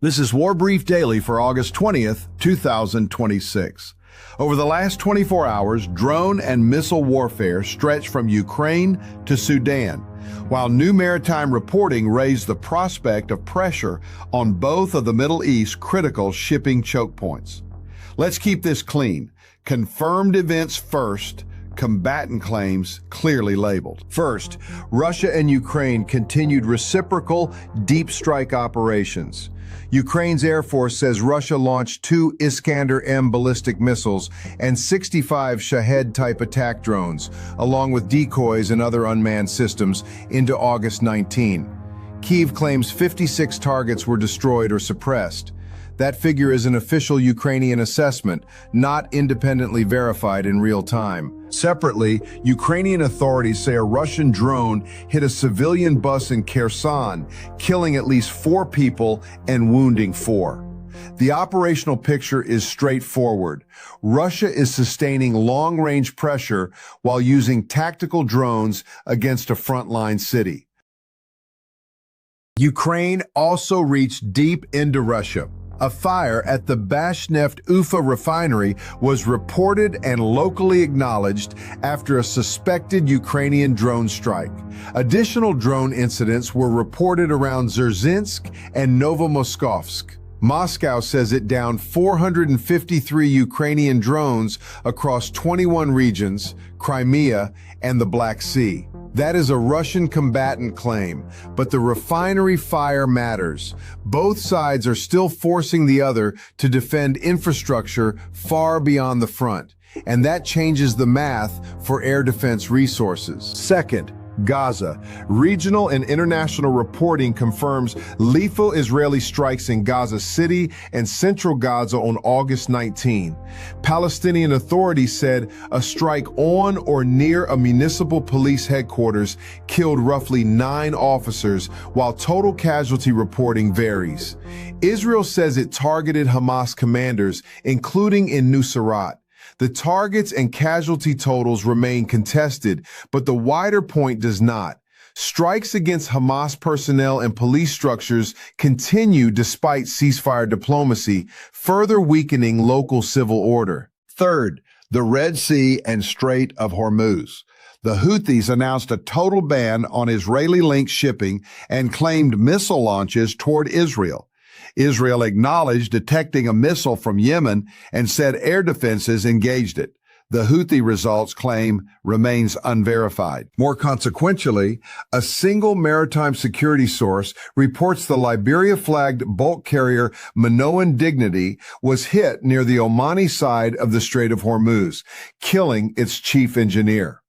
This is War Brief Daily for August 20th, 2026. Over the last 24 hours, drone and missile warfare stretched from Ukraine to Sudan, while new maritime reporting raised the prospect of pressure on both of the Middle East's critical shipping choke points. Let's keep this clean. Confirmed events first, combatant claims clearly labeled. First, Russia and Ukraine continued reciprocal deep strike operations. Ukraine's Air Force says Russia launched 2 Iskander-M ballistic missiles and 65 Shahed-type attack drones, along with decoys and other unmanned systems, into August 19. Kyiv claims 56 targets were destroyed or suppressed. That figure is an official Ukrainian assessment, not independently verified in real time. Separately, Ukrainian authorities say a Russian drone hit a civilian bus in Kherson, killing at least 4 people and wounding 4. The operational picture is straightforward. Russia is sustaining long-range pressure while using tactical drones against a frontline city. Ukraine also reached deep into Russia. A fire at the Bashneft Ufa refinery was reported and locally acknowledged after a suspected Ukrainian drone strike. Additional drone incidents were reported around Dzержinsk and Novomoskovsk. Moscow says it downed 453 Ukrainian drones across 21 regions, Crimea, and the Black Sea. That is a Russian combatant claim, but the refinery fire matters. Both sides are still forcing the other to defend infrastructure far beyond the front, and that changes the math for air defense resources. Second, Gaza. Regional and international reporting confirms lethal Israeli strikes in Gaza City and central Gaza on August 19. Palestinian authorities said a strike on or near a municipal police headquarters killed roughly 9 officers, while total casualty reporting varies. Israel says it targeted Hamas commanders, including in Nuseirat. The targets and casualty totals remain contested, but the wider point does not. Strikes against Hamas personnel and police structures continue despite ceasefire diplomacy, further weakening local civil order. Third, the Red Sea and Strait of Hormuz. The Houthis announced a total ban on Israeli-linked shipping and claimed missile launches toward Israel. Israel acknowledged detecting a missile from Yemen and said air defenses engaged it. The Houthi results claim remains unverified. More consequentially, a single maritime security source reports the Liberia-flagged bulk carrier Minoan Dignity was hit near the Omani side of the Strait of Hormuz, killing its chief engineer.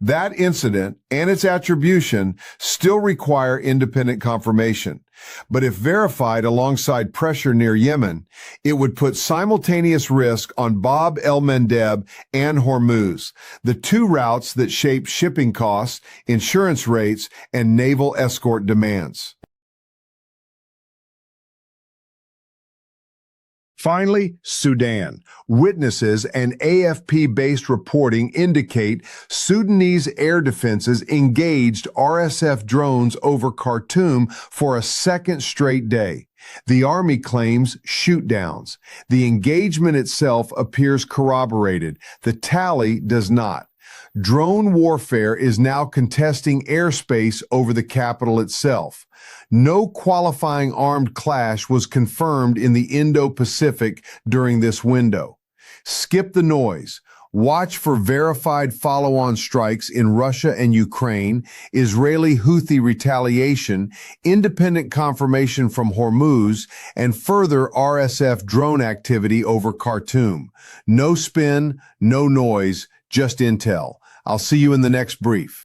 That incident and its attribution still require independent confirmation. But if verified alongside pressure near Yemen, it would put simultaneous risk on Bab el-Mandeb and Hormuz, the 2 routes that shape shipping costs, insurance rates, and naval escort demands. Finally, Sudan. Witnesses and AFP-based reporting indicate Sudanese air defenses engaged RSF drones over Khartoum for a second straight day. The army claims shoot-downs. The engagement itself appears corroborated. The tally does not. Drone warfare is now contesting airspace over the capital itself. No qualifying armed clash was confirmed in the Indo-Pacific during this window. Skip the noise. Watch for verified follow-on strikes in Russia and Ukraine, Israeli Houthi retaliation, independent confirmation from Hormuz, and further RSF drone activity over Khartoum. No spin, no noise, just intel. I'll see you in the next brief.